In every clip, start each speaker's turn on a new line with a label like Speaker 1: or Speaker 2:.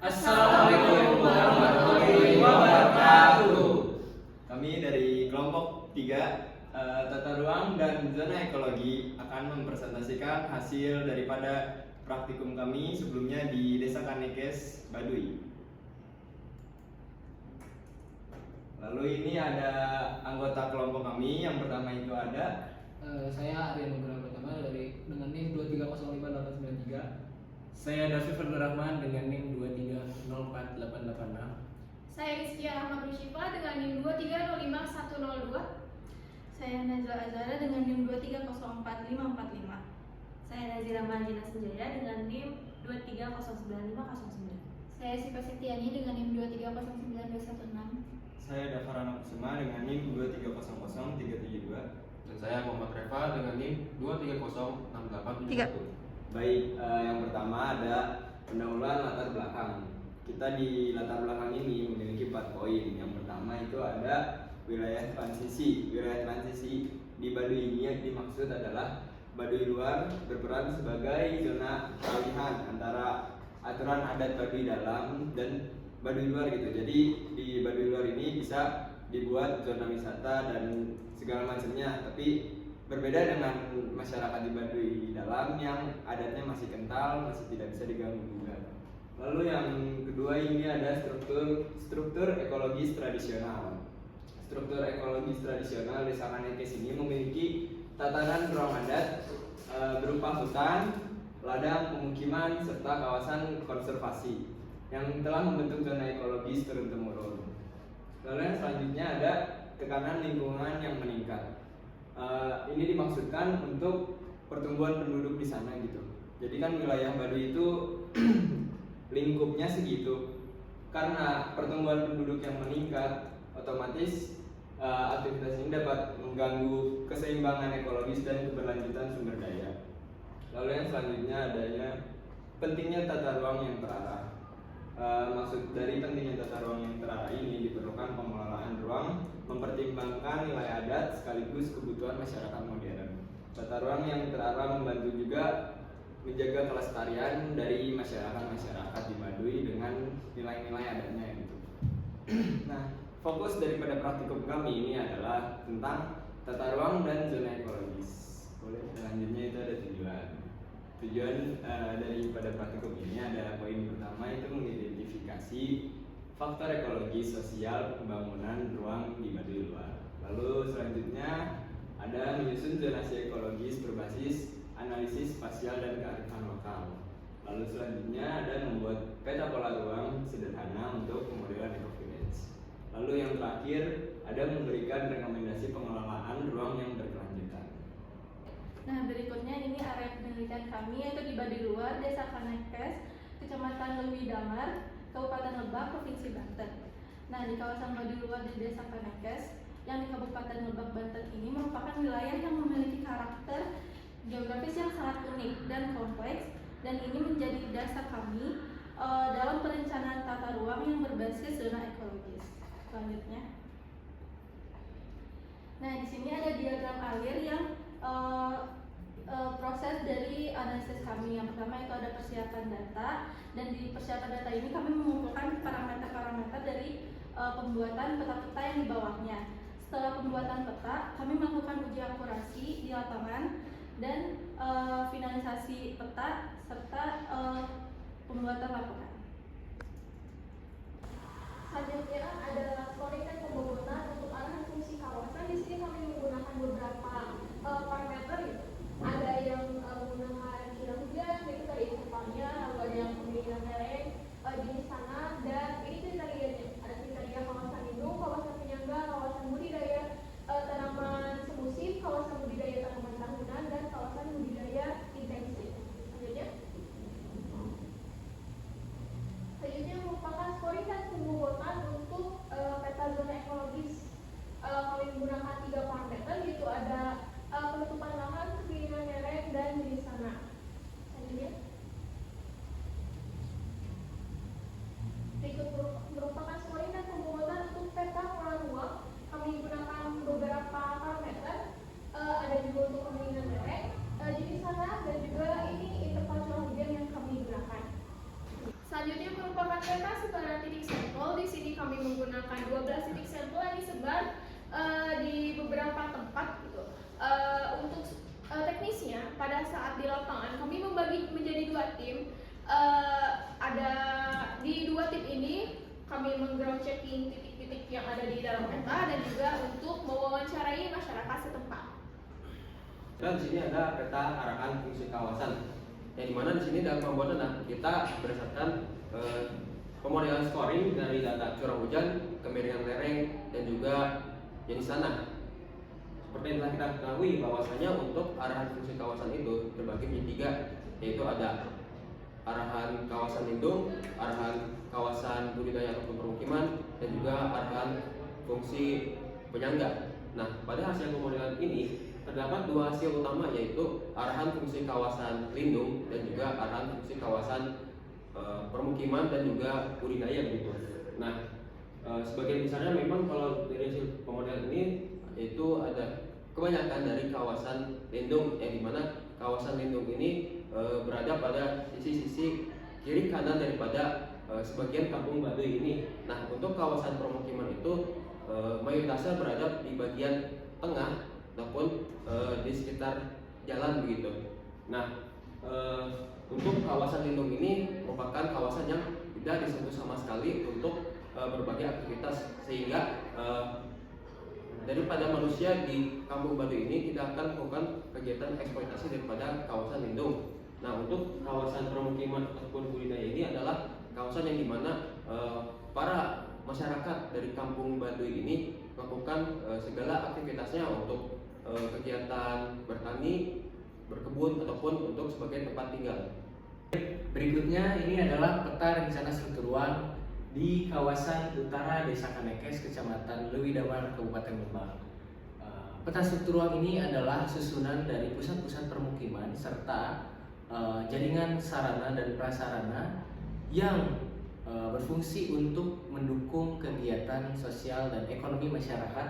Speaker 1: Assalamualaikum warahmatullahi wabarakatuh.
Speaker 2: Kami dari kelompok 3 Tata Ruang dan Zona Ekologi akan mempresentasikan hasil daripada praktikum kami sebelumnya di Desa Kanekes, Baduy. Lalu ini ada anggota kelompok kami. Yang pertama itu ada
Speaker 3: Saya Arya Nugraha Pratama dengan NIM 2305893.
Speaker 1: Saya David Ferdurrahman dengan NIM 2304886.
Speaker 4: Saya Rizkia Ahmad Rusyifa dengan NIM 2305102.
Speaker 5: Saya Nazwa Azara dengan NIM 2304545.
Speaker 6: Saya Nazira Marjina Senjaya dengan NIM 2309509.
Speaker 4: Saya Siva Setiani dengan NIM 2309216.
Speaker 2: saya Dafarana Kusuma dengan NIM 2300372.
Speaker 7: Dan saya Muhammad Reva dengan NIM 2306871.
Speaker 2: Baik, yang pertama ada pendahuluan latar belakang. Kita di latar belakang ini memiliki 4 poin. Yang pertama itu ada wilayah transisi. Wilayah transisi di Baduy ini yang dimaksud adalah Baduy luar berperan sebagai zona peralihan antara aturan adat Baduy dalam dan Baduy luar gitu. Jadi di Baduy luar ini bisa dibuat zona wisata dan segala macamnya, tapi berbeda dengan masyarakat di Baduy dalam yang adatnya masih kental, masih tidak bisa diganggu gugat. Lalu yang kedua ini ada struktur ekologis tradisional. Struktur ekologis tradisional Desa Kanekes ini memiliki tatanan ruang adat berupa hutan, ladang pemukiman serta kawasan konservasi yang telah membentuk zona ekologis turun-temurun. Lalu yang selanjutnya ada tekanan lingkungan yang meningkat. Ini dimaksudkan untuk pertumbuhan penduduk di sana gitu. Jadi kan wilayah Baduy itu lingkupnya segitu. Karena pertumbuhan penduduk yang meningkat, otomatis aktivitas ini dapat mengganggu keseimbangan ekologis dan keberlanjutan sumber daya. Lalu yang selanjutnya adanya pentingnya tata ruang yang terarah. Maksud dari pentingnya tata ruang yang terarah ini diperlukan pengelolaan ruang mempertimbangkan nilai adat sekaligus kebutuhan masyarakat modern. Tata ruang yang terarah membantu juga menjaga kelestarian dari masyarakat di Baduy dengan nilai-nilai adatnya gitu. Nah, fokus daripada praktikum kami ini adalah tentang tata ruang dan zona ekologis. Selanjutnya itu ada tujuan daripada praktikum ini ada poin pertama itu mengidentifikasi faktor ekologis sosial pembangunan ruang di Baduy luar. Lalu selanjutnya ada menyusun zonasi ekologis berbasis analisis spasial dan kearifan lokal. Lalu selanjutnya ada membuat peta pola ruang sederhana untuk pemodelan eco-village. Lalu yang terakhir ada memberikan rekomendasi pengelolaan ruang yang berkelanjutan.
Speaker 5: Nah, berikutnya ini area penelitian kami yaitu di Baduy luar, Desa Kanekes, Kecamatan Leuwi Damar, Kabupaten Lebak, Provinsi Banten. Nah, di kawasan Baduy luar di Desa Kanekes yang di Kabupaten Lebak, Banten ini merupakan wilayah yang memiliki karakter geografis yang sangat unik dan kompleks, dan ini menjadi dasar kami dalam perencanaan tata ruang yang berbasis zona ekologis. Selanjutnya, nah di sini ada diagram alir yang proses dari analisis kami. Yang pertama itu ada persiapan data, dan di persiapan data ini kami mengumpulkan parameter-parameter dari pembuatan peta-peta yang di bawahnya. Setelah pembuatan peta, kami melakukan uji akurasi di lapangan dan finalisasi peta serta pembuatan laporan.
Speaker 4: Selanjutnya adalah koordinat pembangunan untuk arahan fungsi kawasan. Di sini kami menggunakan beberapa parameter gitu. Ada yang menggunakan curah hujan, itu tadi intervalnya, lalu ada yang pemilihan lereng, jenis tanah, dan ini kriterianya. Ada kriteria kawasan lindung, kawasan penyangga, kawasan budidaya tanaman semusim, kawasan budidaya tanaman tahunan, dan kawasan budidaya intensif. Selanjutnya merupakan koordinat pembobotan untuk peta sebaran titik sampel, di sini kami menggunakan 12 titik sampel yang disebar di beberapa tempat gitu. Untuk teknisnya pada saat di lapangan kami membagi menjadi 2 tim. Ada di 2 tim ini kami meng-ground checking titik-titik yang ada di dalam peta dan juga untuk mewawancarai masyarakat setempat.
Speaker 7: Dan di sini ada peta arahan fungsi kawasan. Yang dimana di sini dalam pembuatan kita berdasarkan pemodelan scoring dari data curah hujan, kemiringan lereng, dan juga jenis tanah. Seperti yang telah kita ketahui bahwasanya untuk arahan fungsi kawasan itu terbagi menjadi 3, yaitu ada arahan kawasan lindung, arahan kawasan budidaya ataupun permukiman, dan juga arahan fungsi penyangga. Nah, pada hasil pemodelan ini terdapat 2 hasil utama, yaitu arahan fungsi kawasan lindung dan juga arahan fungsi kawasan permukiman dan juga budidaya gitu. Nah, sebagian besarnya memang kalau dari hasil pemodelan ini itu ada kebanyakan dari kawasan lindung, yang dimana kawasan lindung ini berada pada sisi-sisi kiri kanan daripada sebagian kampung Baduy ini. Nah, untuk kawasan permukiman itu mayoritasnya berada di bagian tengah ataupun di sekitar jalan begitu. Nah, untuk kawasan lindung ini merupakan kawasan yang tidak disentuh sama sekali untuk berbagai aktivitas, sehingga daripada manusia di kampung Baduy ini tidak akan melakukan kegiatan eksploitasi daripada kawasan lindung. Nah, untuk kawasan permukiman ataupun budidaya ini adalah kawasan yang dimana para masyarakat dari kampung Baduy ini melakukan segala aktivitasnya untuk kegiatan bertani, berkebun, ataupun untuk sebagai tempat tinggal.
Speaker 1: Berikutnya ini adalah peta rencana struktur ruang di kawasan utara Desa Kanekes, Kecamatan Leuwi Damar, Kabupaten Lebak. Peta struktur ruang ini adalah susunan dari pusat-pusat permukiman serta jaringan sarana dan prasarana yang berfungsi untuk mendukung kegiatan sosial dan ekonomi masyarakat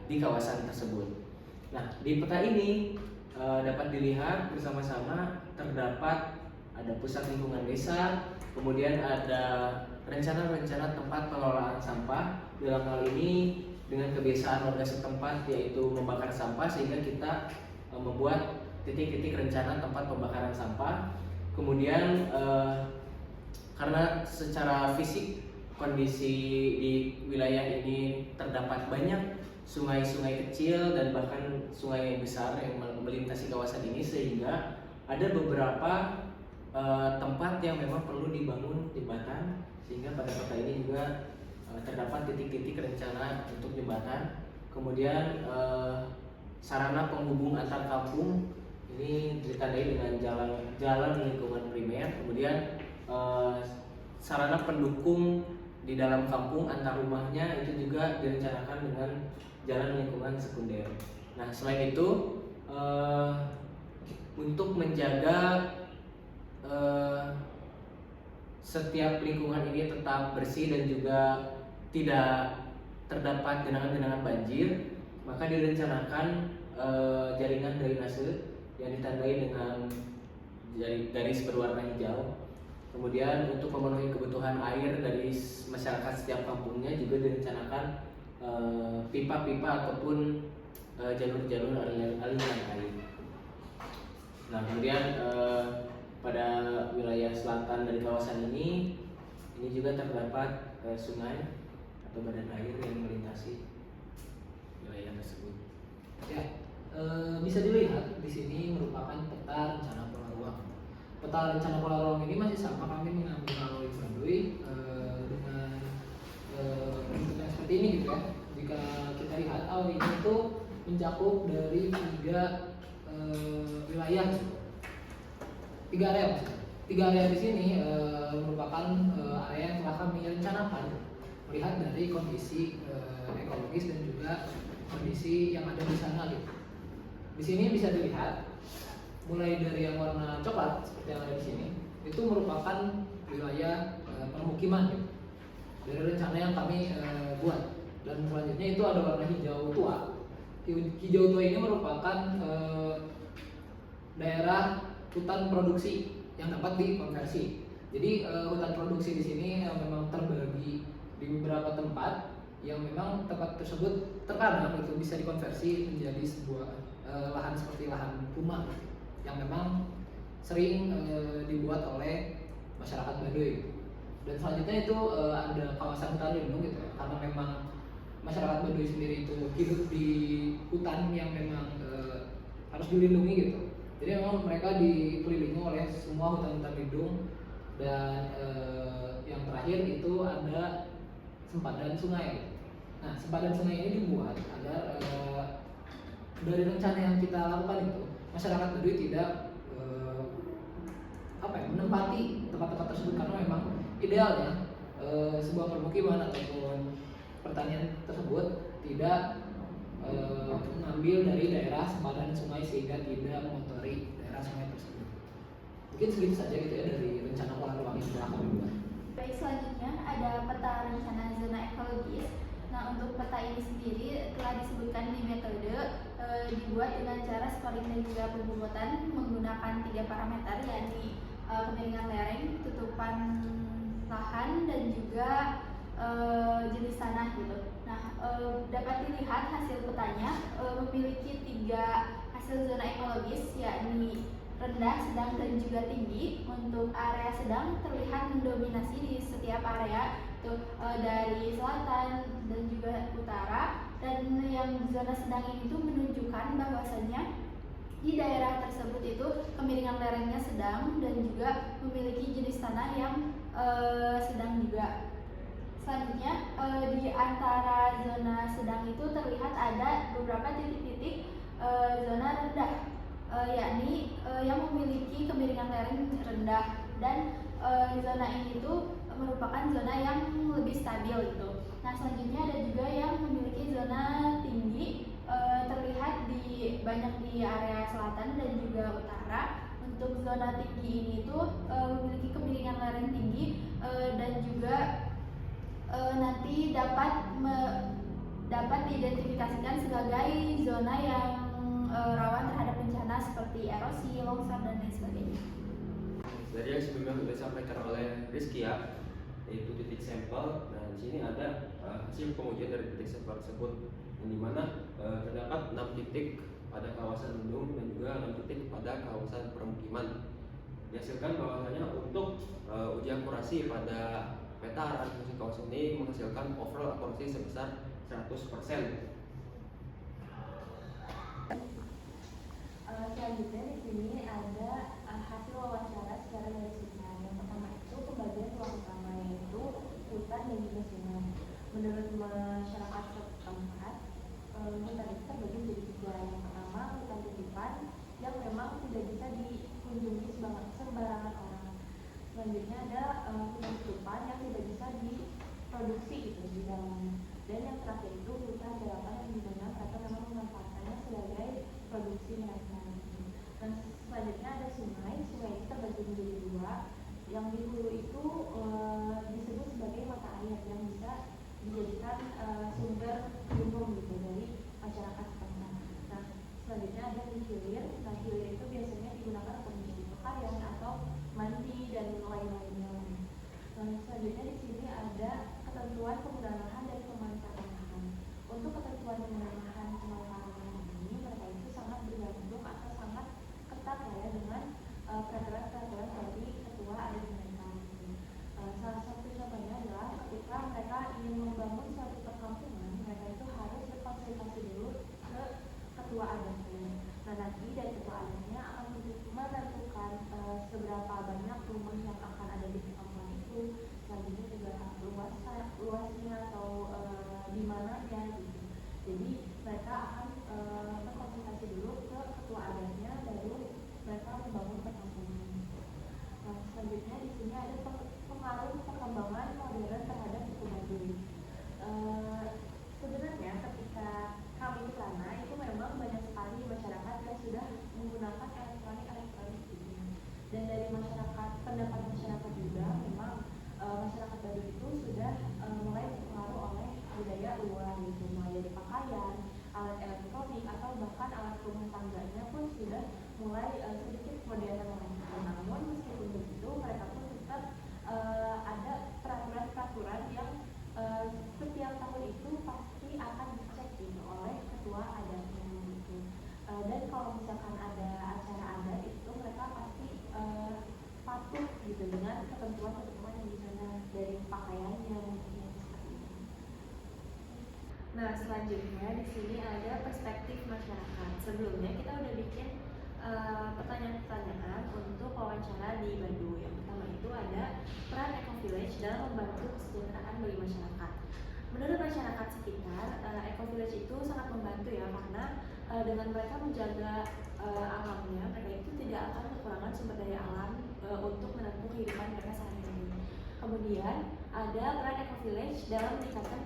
Speaker 1: di kawasan tersebut. Nah, di peta ini dapat dilihat bersama-sama terdapat ada pusat lingkungan desa, kemudian ada rencana-rencana tempat pengelolaan sampah. Dalam hal ini dengan kebiasaan warga setempat yaitu membakar sampah, sehingga kita membuat titik-titik rencana tempat pembakaran sampah. Kemudian karena secara fisik kondisi di wilayah ini terdapat banyak sungai-sungai kecil dan bahkan sungai yang besar yang melintasi kawasan ini, sehingga ada beberapa tempat yang memang perlu dibangun jembatan, sehingga pada peta ini juga terdapat titik-titik rencana untuk jembatan. Kemudian sarana penghubung antar kampung ini ditandai dengan jalan lingkungan primer. Kemudian sarana pendukung di dalam kampung antar rumahnya itu juga direncanakan dengan jalan lingkungan sekunder. Nah, selain itu untuk menjaga setiap lingkungan ini tetap bersih dan juga tidak terdapat genangan-genangan banjir, maka direncanakan jaringan drainase yang ditandai dengan garis berwarna hijau. Kemudian untuk memenuhi kebutuhan air dari masyarakat setiap kampungnya juga direncanakan pipa-pipa ataupun jalur-jalur aliran air. Nah, kemudian pada wilayah selatan dari kawasan ini juga terdapat sungai atau badan air yang melintasi wilayah tersebut.
Speaker 3: Ya, bisa dilihat di sini merupakan peta rencana pola ruang. Peta rencana pola ruang ini masih sama, kami mengambil melalui Baduy dengan bentuk yang seperti ini gitu ya. Jika kita lihat ini itu mencakup dari 3 wilayah, 3 area. 3 area di sini merupakan area yang telah kami rencanakan melihat dari kondisi ekologis dan juga kondisi yang ada di sana gitu. Di sini bisa dilihat mulai dari yang warna coklat seperti yang ada di sini itu merupakan wilayah permukiman gitu, dari rencana yang kami buat. Dan selanjutnya itu ada warna hijau tua. Hijau tua ini merupakan daerah hutan produksi yang dapat dikonversi. Jadi hutan produksi di sini memang terbagi di beberapa tempat yang memang tempat tersebut terkadang itu bisa dikonversi menjadi sebuah lahan seperti lahan rumah gitu, yang memang sering dibuat oleh masyarakat Baduy gitu. Dan selanjutnya itu ada kawasan hutan lindung gitu ya, karena memang masyarakat Baduy sendiri itu hidup di hutan yang memang harus dilindungi gitu. Jadi memang mereka dikelilingi oleh semua hutan-hutan lindung. Dan yang terakhir itu ada sempadan sungai. Nah, sempadan sungai ini dibuat agar dari rencana yang kita lakukan itu masyarakat Baduy tidak menempati tempat-tempat tersebut, karena memang idealnya sebuah permukiman ataupun pertanian tersebut tidak mengambil dari daerah sempadan sungai sehingga tidak mengotori daerah sungai tersebut. Mungkin segitu saja gitu ya dari rencana pola ruang yang telah kami buat.
Speaker 5: Baik, selanjutnya ada peta rencana zona ekologis. Nah, untuk peta ini sendiri telah disebutkan di metode dibuat dengan cara scoring dan juga pembobotan menggunakan 3 parameter, yakni kemiringan lereng, tutupan lahan, dan juga jenis tanah gitu. Nah, dapat dilihat hasil petanya memiliki 3 hasil zona ekologis, yakni rendah, sedang, dan juga tinggi. Untuk area sedang terlihat mendominasi di setiap area tuh, dari selatan dan juga utara, dan yang zona sedang ini tuh menunjukkan bahwasannya di daerah tersebut itu kemiringan lerengnya sedang dan juga memiliki jenis tanah yang sedang juga. Selanjutnya di antara zona sedang itu terlihat ada beberapa titik-titik zona rendah, yakni yang memiliki kemiringan lereng rendah, dan zona ini tuh merupakan zona yang lebih stabil gitu. Nah, selanjutnya ada juga yang memiliki zona tinggi, terlihat banyak di area selatan dan juga utara. Untuk zona tinggi ini tuh memiliki kemiringan lereng tinggi dan juga nanti dapat diidentifikasikan sebagai zona yang rawan terhadap bencana seperti erosi, longsor, dan lain sebagainya.
Speaker 7: Dari yang sebelumnya sudah disampaikan oleh Rizky ya, yaitu titik sampel. Nah, di sini ada hasil pengujian dari titik sampel tersebut, yang dimana terdapat 6 titik pada kawasan lindung dan juga 6 titik pada kawasan permukiman. Dihasilkan bahwasanya untuk uji akurasi pada peta arahan fungsi kawasan ini menghasilkan overall akurasi sebesar 100%.
Speaker 4: Selanjutnya di sini ada hasil wawancara secara garis besar. Yang pertama itu pembagian ruang utama, yaitu hutan dan juga sungai. Menurut masyarakat setempat, hutan itu terbagi menjadi 3. Yang pertama hutan titipan yang memang tidak bisa dikunjungi sembarangan orang. Selanjutnya ada hutan tutupan yang tidak bisa diproduksi gitu di dalamnya. Dan yang terakhir itu hutan garapan yang dimana mereka memang memanfaatkannya sebagai produksi mereka. Dan selanjutnya ada sungai. Sungai ini terbagi menjadi 2. Yang di hulu itu disebut sebagai mata air yang bisa dijadikan sumber minum gitu dari masyarakat setempat. Nah, selanjutnya ada hilir. Nah, hilir itu biasanya digunakan untuk mencuci pakaian atau mandi dan lain-lainnya. Selanjutnya di sini ada ketentuan penggunaan lahan dan pemanfaatan lahan. Untuk ketentuan penggunaan lahan dan pemanfaatan lahan ini, mereka itu sangat bergantung atau sangat ketat ya dengan peraturan-peraturan dari ketua adat mereka. Salah satu contohnya adalah ketika mereka ingin membangun suatu perkampungan, mereka itu harus berkonsultasi dulu ke ketua adatnya. Nah, nanti dari ketua adatnya akan menentukan seberapa banyak rumah yang akan ada di perkampungan itu, selanjutnya juga luasnya atau di mananya gitu. Jadi mereka akan berkonsultasi dulu ke ketua adatnya, baru mereka membangun perkampungan. Selanjutnya di sini ada pengaruh perkembangan modern terhadap suku Baduy.
Speaker 6: setiap tahun itu pasti akan dicek gitu oleh ketua adatnya gitu. Dan kalau misalkan ada acara adat itu mereka pasti patuh gitu dengan ketentuan-ketentuan yang di sana, dari pakaiannya mungkin seperti itu. Nah, selanjutnya di sini ada perspektif masyarakat. Sebelumnya kita udah bikin pertanyaan-pertanyaan untuk wawancara di Baduy. Yang pertama itu ada peran Eco Village dalam membantu kesejahteraan bagi masyarakat. Menurut masyarakat sekitar, Eco Village itu sangat membantu ya, karena dengan mereka menjaga alamnya, mereka itu tidak akan kekurangan sumber daya alam untuk menempuh kehidupan mereka sehari-hari. Kemudian ada peran Eco Village dalam meningkatkan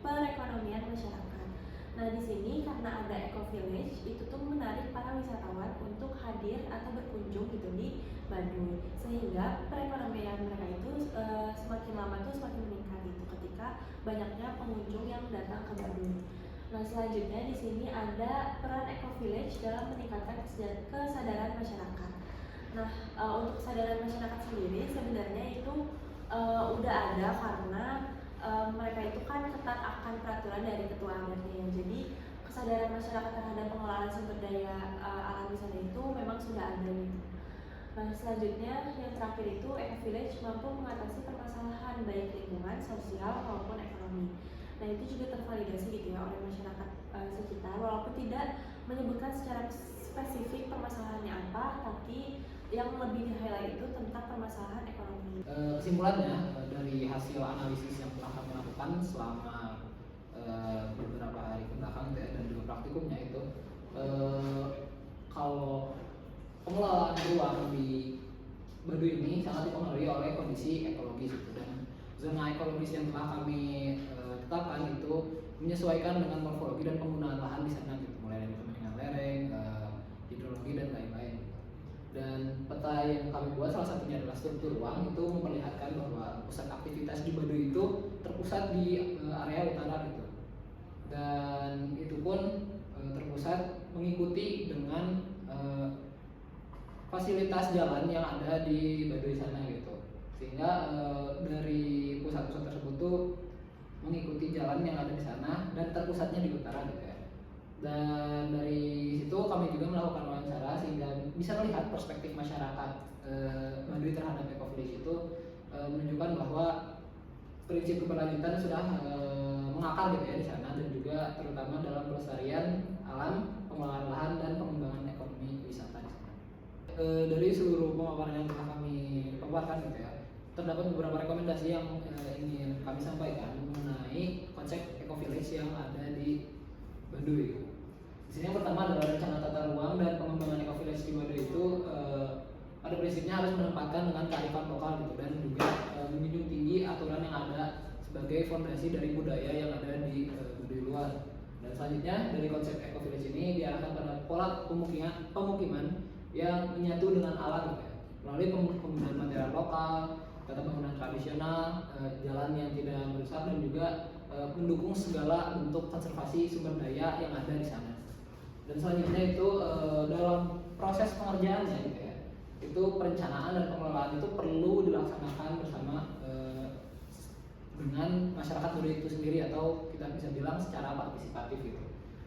Speaker 6: perekonomian masyarakat. Nah, di sini karena ada Eco Village itu tuh menarik para wisatawan untuk hadir atau berkunjung gitu di Baduy, sehingga perekonomian mereka itu semakin lama tuh semakin meningkat gitu ketika banyaknya pengunjung yang datang ke Baduy. Nah, selanjutnya di sini ada peran Eco Village dalam meningkatkan kesadaran masyarakat. Nah, untuk kesadaran masyarakat sendiri sebenarnya itu udah ada karena mereka itu kan ketat akan peraturan dari ketua adatnya. Jadi kesadaran masyarakat terhadap pengelolaan sumber daya alam di sana itu memang sudah ada gitu. Nah, selanjutnya yang terakhir itu Eco Village mampu mengatasi permasalahan baik lingkungan, sosial maupun ekonomi. Nah, itu juga tervalidasi gitu ya oleh masyarakat sekitar, walaupun tidak menyebutkan secara spesifik permasalahannya apa, tapi yang lebih di-highlight itu tentang permasalahan ekonomi.
Speaker 3: Kesimpulannya dari hasil analisis yang telah kami lakukan selama beberapa hari kebelakang dan juga praktikumnya itu, kalau pengelolaan ruang di Baduy ini sangat dipengaruhi oleh kondisi ekologis itu, dan zona ekologis yang telah kami tetapkan itu menyesuaikan dengan morfologi dan penggunaan lahan di sana gitu, mulai dari pemandangan lereng, hidrologi dan lain-lain. Dan peta yang kami buat salah satunya adalah struktur ruang, itu memperlihatkan bahwa pusat aktivitas di Baduy itu terpusat di area utara gitu, dan itu pun terpusat mengikuti dengan fasilitas jalan yang ada di Baduy sana gitu, sehingga dari pusat-pusat tersebut tuh mengikuti jalan yang ada di sana dan terpusatnya di utara gitu ya. Dan dari situ kami juga melakukan wawancara sehingga bisa melihat perspektif masyarakat Baduy terhadap Eco Village itu menunjukkan bahwa prinsip keberlanjutan sudah mengakar gitu ya di sana, dan juga terutama dalam pelestarian alam, pengelolaan lahan dan pengembangan ekonomi wisata di sana. Dari seluruh pemaparan yang telah kami paparkan gitu ya, terdapat beberapa rekomendasi yang ingin kami sampaikan mengenai konsep Eco Village yang ada di Baduy. Di sini yang pertama adalah rencana tata ruang dan pengembangan Eco Village di Baduy itu pada prinsipnya harus menempatkan dengan kearifan lokal gitu, dan juga menjunjung tinggi aturan yang ada sebagai fondasi dari budaya yang ada di Baduy luar. Dan selanjutnya dari konsep Eco Village ini diarahkan pada pola pemukiman yang menyatu dengan alam gitu ya, melalui penggunaan material lokal, tata bangunan tradisional, jalan yang tidak merusak, dan juga mendukung segala bentuk konservasi sumber daya yang ada di sana. Dan selanjutnya itu dalam proses pengerjaannya gitu ya, itu perencanaan dan pengelolaan itu perlu dilaksanakan bersama dengan masyarakat Baduy itu sendiri, atau kita bisa bilang secara partisipatif gitu,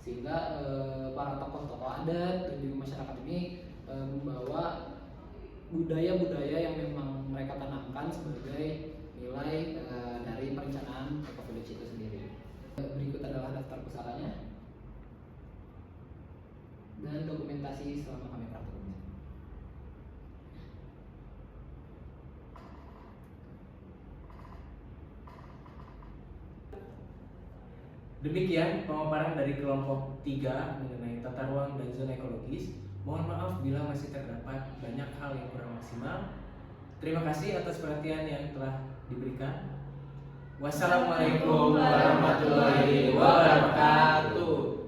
Speaker 3: sehingga para tokoh-tokoh adat dan juga masyarakat ini membawa budaya-budaya yang memang mereka tanamkan sebagai nilai dari perencanaan Eco Village itu sendiri. Berikut adalah daftar pusakanya dan dokumentasi selama kami praktikum.
Speaker 1: Demikian pemaparan dari kelompok 3 mengenai tata ruang dan zona ekologis. Mohon maaf bila masih terdapat banyak hal yang kurang maksimal. Terima kasih atas perhatian yang telah diberikan. Wassalamualaikum warahmatullahi wabarakatuh.